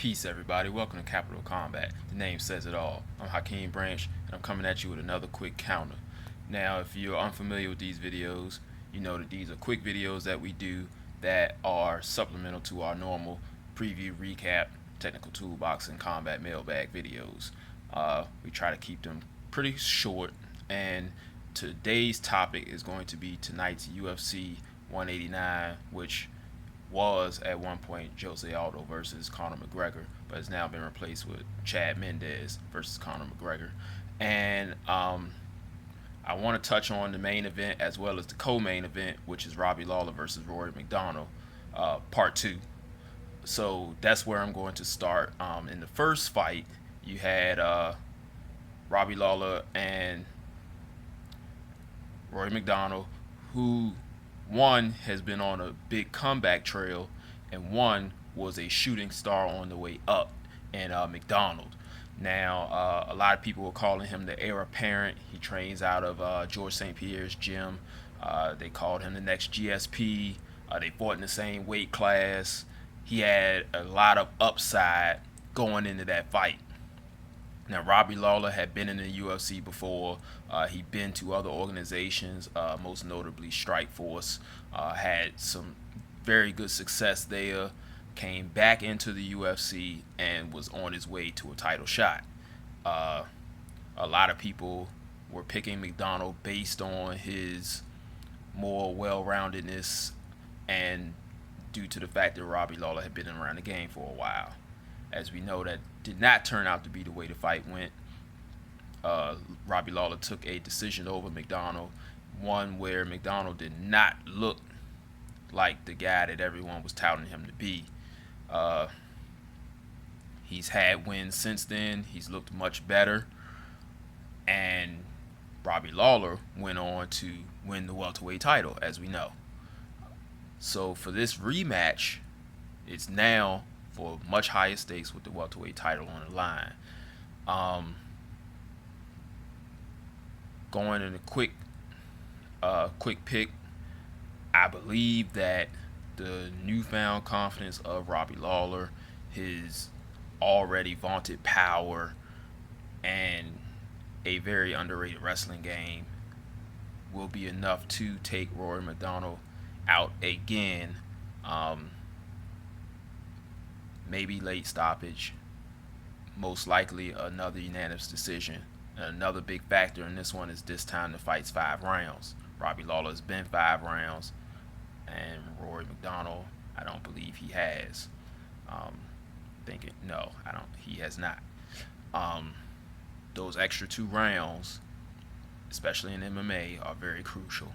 Peace, everybody. Welcome to Capital Combat. The name says it all. I'm Hakeem Branch, and I'm coming at you with another quick counter. Now, if you're unfamiliar with these videos, you know that these are quick videos that we do that are supplemental to our normal preview, recap, technical toolbox, and combat mailbag videos. We try to keep them pretty short, and today's topic is going to be tonight's UFC 189, which was at one point Jose Aldo versus Conor McGregor, but has now been replaced with Chad Mendes versus Conor McGregor. And I want to touch on the main event as well as the co-main event, which is Robbie Lawler versus Rory McDonald, part two. So that's where I'm going to start. In the first fight, you had Robbie Lawler and Rory McDonald, who one has been on a big comeback trail, and one was a shooting star on the way up, and McDonald. Now, a lot of people were calling him the heir apparent. He trains out of George St. Pierre's gym. They called him the next GSP. They fought in the same weight class. He had a lot of upside going into that fight. Now, Robbie Lawler had been in the UFC before. He'd been to other organizations, most notably Strikeforce. Had some very good success there. Came back into the UFC and was on his way to a title shot. A lot of people were picking McDonald based on his more well-roundedness and due to the fact that Robbie Lawler had been around the game for a while. As we know, that did not turn out to be the way the fight went. Robbie Lawler took a decision over McDonald, one where McDonald did not look like the guy that everyone was touting him to be. He's had wins since then. He's looked much better. And Robbie Lawler went on to win the welterweight title, as we know. So for this rematch, it's now for much higher stakes with the welterweight title on the line. Going in a quick pick, I believe that the newfound confidence of Robbie Lawler, his already vaunted power, and a very underrated wrestling game will be enough to take Rory McDonald out again. Maybe late stoppage, most likely another unanimous decision. And another big factor in this one is this time the fight's 5 rounds. Robbie Lawler's been 5 rounds, and Rory McDonald, I don't believe he has. No, I don't. He has not. Those extra 2 rounds, especially in MMA, are very crucial,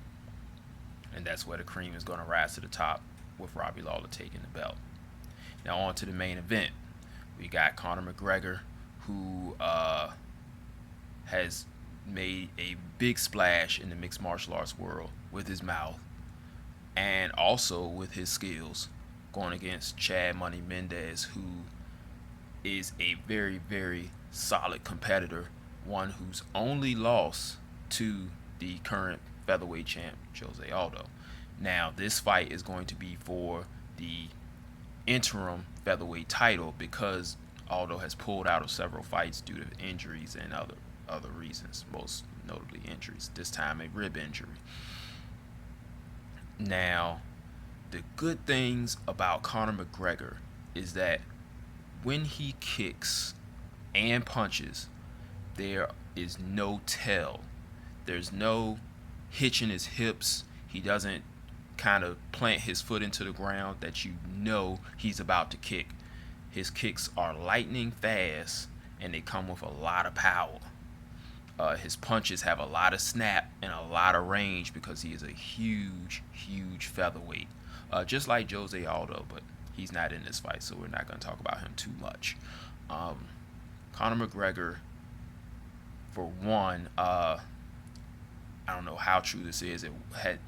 and that's where the cream is going to rise to the top with Robbie Lawler taking the belt. Now on to the main event. We got Conor McGregor, who has made a big splash in the mixed martial arts world with his mouth and also with his skills, going against Chad Money Mendes, who is a very, very solid competitor, one who's only lost to the current featherweight champ, Jose Aldo. Now, this fight is going to be for the interim featherweight title because Aldo has pulled out of several fights due to injuries and other reasons, most notably injuries, this time a rib injury. Now, the good things about Conor McGregor is that when he kicks and punches, there is no tell. There's no hitch in his hips. He doesn't kind of plant his foot into the ground that you know he's about to kick. His kicks are lightning fast and they come with a lot of power. His punches have a lot of snap and a lot of range because he is a huge, huge featherweight. Just like Jose Aldo, but he's not in this fight, so we're not going to talk about him too much. Conor McGregor, for one, I don't know how true this is.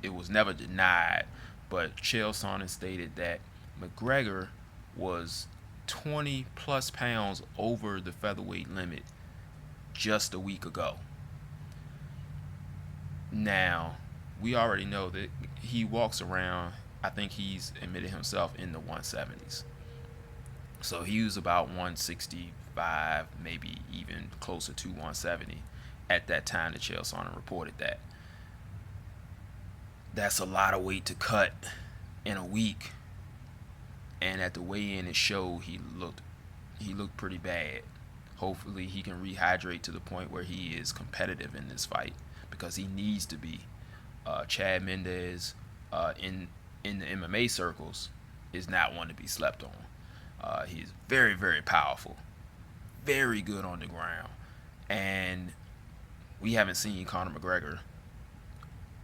It was never denied, but Chael Sonnen stated that McGregor was 20 plus pounds over the featherweight limit just a week ago. Now, we already know that he walks around, I think he's admitted himself, in the 170s. So he was about 165, maybe even closer to 170 at that time that Chael Sonnen reported that. That's a lot of weight to cut in a week. And at the weigh-in, it showed he looked pretty bad. Hopefully, he can rehydrate to the point where he is competitive in this fight, because he needs to be. Chad Mendes, in the MMA circles, is not one to be slept on. He's very, very powerful, very good on the ground, and we haven't seen Conor McGregor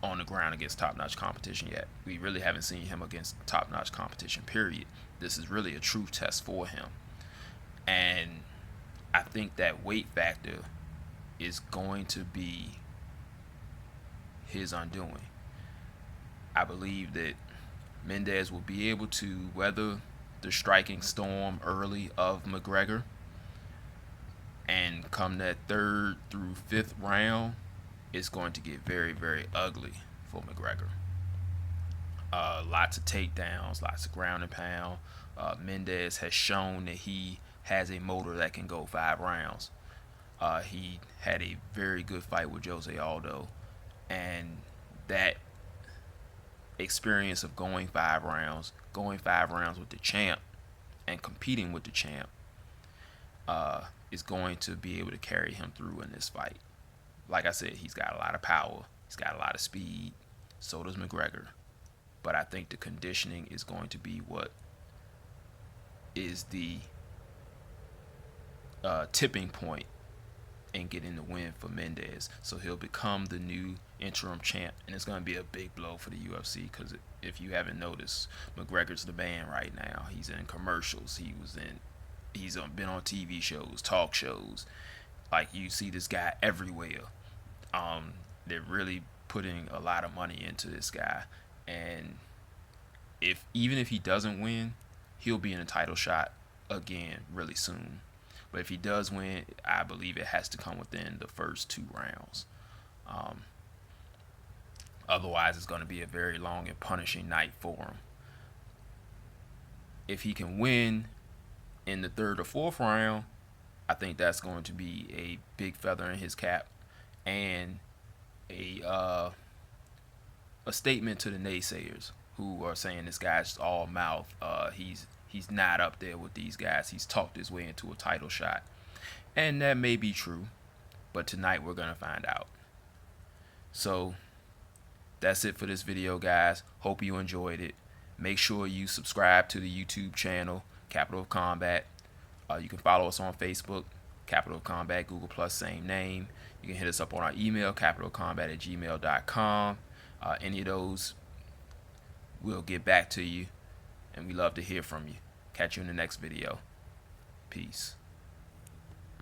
on the ground against top-notch competition yet. We really haven't seen him against top-notch competition, period. This is really a true test for him. And I think that weight factor is going to be his undoing. I believe that Mendes will be able to weather the striking storm early of McGregor, and come that third through fifth round, it's going to get very, very ugly for McGregor. Lots of takedowns, lots of ground and pound. Mendes has shown that he has a motor that can go 5 rounds. He had a very good fight with Jose Aldo, and that experience of going 5 rounds with the champ, and competing with the champ, is going to be able to carry him through in this fight. Like I said, he's got a lot of power, he's got a lot of speed, so does McGregor. But I think the conditioning is going to be what is the tipping point in getting the win for Mendes. So he'll become the new interim champ, and it's going to be a big blow for the UFC, because if you haven't noticed, McGregor's the man right now. He's in commercials. He's been on TV shows, talk shows. Like, you see this guy everywhere. They're really putting a lot of money into this guy, and even if he doesn't win, he'll be in a title shot again really soon. But if he does win, I believe it has to come within the first 2 rounds. Otherwise, it's going to be a very long and punishing night for him. If he can win in the 3rd or 4th round, I think that's going to be a big feather in his cap, and a statement to the naysayers who are saying this guy's all mouth. He's not up there with these guys. He's talked his way into a title shot, and that may be true, but tonight we're gonna find out. So that's it for this video, guys. Hope you enjoyed it. Make sure you subscribe to the YouTube channel, Capital of Combat. You can follow us on Facebook, Capital of Combat, Google Plus, same name. You can hit us up on our email, capitalcombat@gmail.com. Any of those, we'll get back to you, and we love to hear from you. Catch you in the next video. Peace.